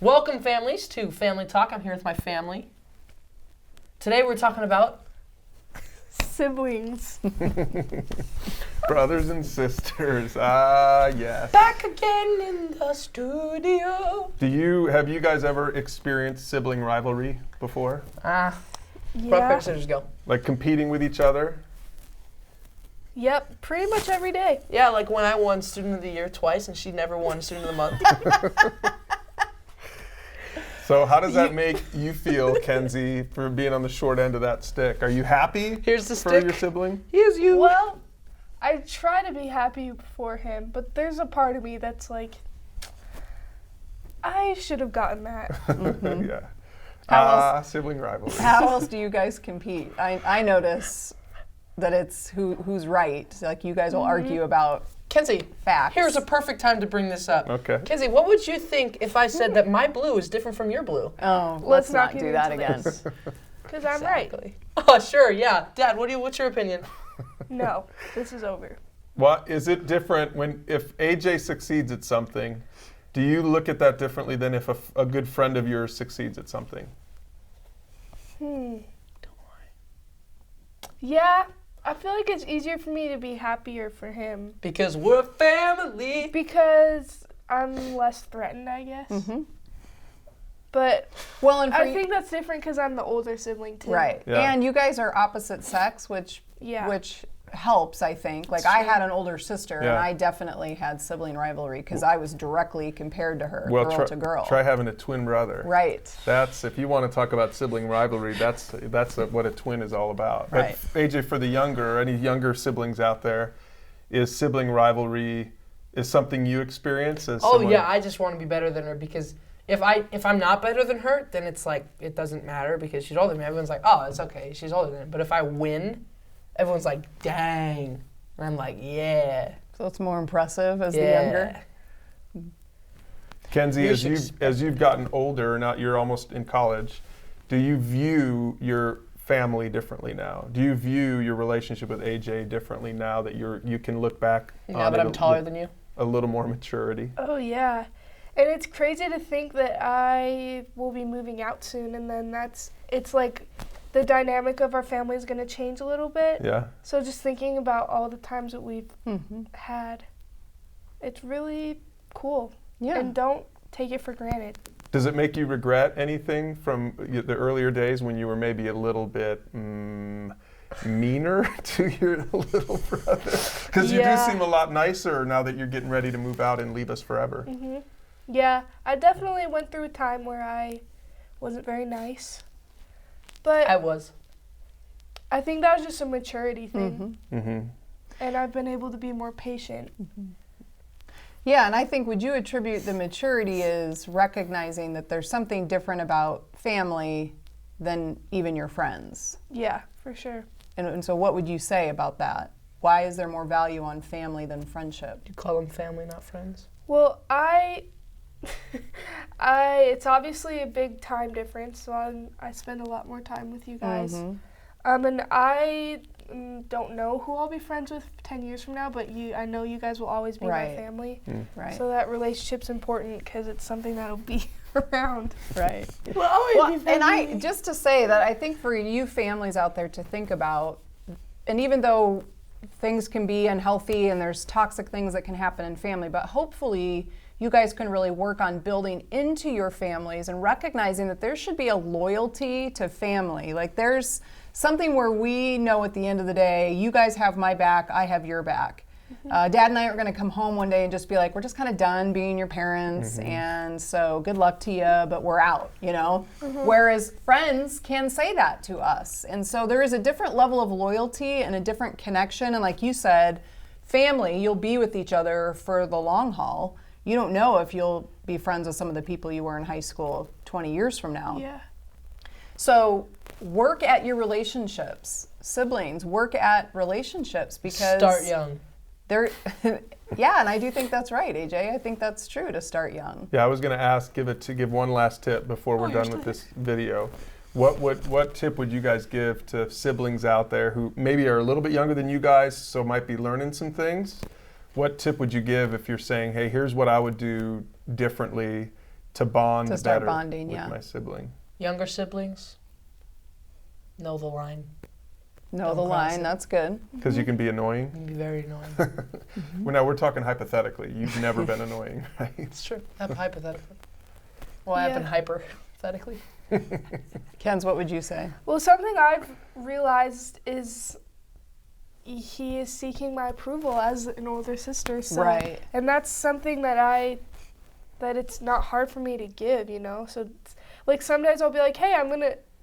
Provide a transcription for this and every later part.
Welcome, families, to Family Talk. I'm here with my family. Today we're talking about siblings. Brothers and sisters. Ah, yes. Back again in the studio. Have you guys ever experienced sibling rivalry before? Rock, Yeah. paper, scissors, go. Like competing with each other? Yep, pretty much every day. Yeah, like when I won Student of the Year twice and she never won Student of the Month. So how does that make you feel, Kenzie, for being on the short end of that stick? Are you happy Here's the for stick. your sibling? Here's you. Well, I try to be happy for him, but there's a part of me that's like, I should have gotten that. Yeah. How Sibling rivalry. How else do you guys compete? I notice that it's who's right. Like you guys will argue about Kenzie, facts. here's a perfect time to bring this up. Okay. Kenzie, what would you think if I said that my blue is different from your blue? Oh, Let's let's not not get do that into again. this. Because I'm right. Exactly. Oh, sure, yeah. Dad, what's your opinion? No, this is over. What is it different if AJ succeeds at something? Do you look at that differently than if a good friend of yours succeeds at something? Yeah, I feel like it's easier for me to be happier for him. Because we're a family. Because I'm less threatened, I guess. But Well, and I think that's different because I'm the older sibling too. right. Yeah. And you guys are opposite sex, which helps, I think. Like I had an older sister, and Yeah. I definitely had sibling rivalry because I was directly compared to her, Well, girl to girl. try having a twin brother. Right. That's, if you want to talk about sibling rivalry, that's what a twin is all about. Right. But AJ, for the younger, any younger siblings out there, is sibling rivalry is something you experience as Oh someone? yeah, I just want to be better than her because if I'm not better than her, then it's like it doesn't matter because she's older than me. Everyone's like, oh, it's okay, she's older than me. But if I win, everyone's like, dang, and I'm like, yeah, So it's more impressive as the yeah. younger. Kenzie, You as you've gotten older, now you're almost in college, do you view your family differently now? Do you view your relationship with AJ differently now that you can look back Now on that it I'm taller than you. a little more maturity? Oh yeah. And it's crazy to think that I will be moving out soon, and then it's like the dynamic of our family is going to change a little bit. Yeah. So just thinking about all the times that we've had, it's really cool. Yeah. And don't take it for granted. Does it make you regret anything from the earlier days when you were maybe a little bit meaner to your little brother? Because you do Yeah. seem a lot nicer now that you're getting ready to move out and leave us forever. Yeah, I definitely went through a time where I wasn't very nice. But I was. I think that was just a maturity thing. Mm-hmm. And I've been able to be more patient. Yeah, and I think would you attribute the maturity is recognizing that there's something different about family than even your friends? Yeah, for sure. And so what would you say about that? Why is there more value on family than friendship? You call them family, not friends. Well, it's obviously a big time difference, so I spend a lot more time with you guys. And I don't know who I'll be friends with 10 years from now, but I know you guys will always be my Right. family. Right. So that relationship's important because it's something that'll be around. Right. We'll always Well, be and family. just to say that I think for you families out there to think about, and even though things can be unhealthy and there's toxic things that can happen in family, but hopefully you guys can really work on building into your families and recognizing that there should be a loyalty to family. Like there's something where we know at the end of the day, you guys have my back, I have your back. Dad and I are going to come home one day and just be like, we're just kind of done being your parents, and so good luck to you, but we're out, you know? Whereas friends can say that to us. And so there is a different level of loyalty and a different connection. And like you said, family, you'll be with each other for the long haul. You don't know if you'll be friends with some of the people you were in high school 20 years from now. Yeah. So work at your relationships. Siblings, work at relationships because Start young. they're yeah, and I do think that's right, AJ. I think that's true to start young. Yeah, I was going to ask, give one last tip before we're done with this video. What tip would you guys give to siblings out there who maybe are a little bit younger than you guys, so might be learning some things? What tip would you give if you're saying, hey, here's what I would do differently to bond To start better bonding, with yeah. my sibling. Younger siblings know the line. Know Don't the cross line. it. That's good. Because you can be annoying. It can be very annoying. Well, now we're talking hypothetically. You've never been annoying, right? It's true. Hypothetically. Well, I have been Yeah. hypothetically. Kenz, what would you say? Well, something I've realized is he is seeking my approval as an older sister. So, Right. and that's something that it's not hard for me to give, you know? So, like, some days I'll be like, hey,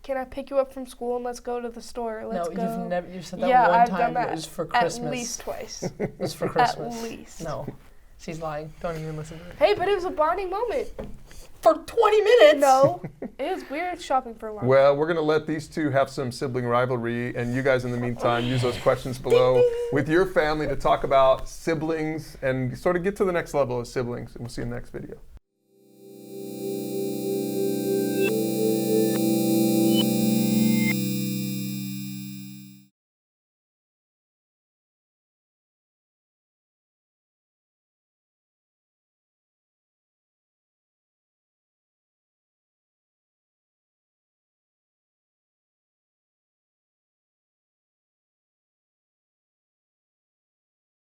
can I pick you up from school and let's go to the store? Let's No, go. you've said that Yeah, one I've time. done that It was for Christmas. At least twice. It was for Christmas. At least. No, she's lying. Don't even listen to her. Hey, but it was a bonding moment. For 20 minutes? No, it was weird shopping for a long time. Well, we're going to let these two have some sibling rivalry, and you guys, in the meantime, use those questions below with your family to talk about siblings and sort of get to the next level of siblings. And we'll see you in the next video.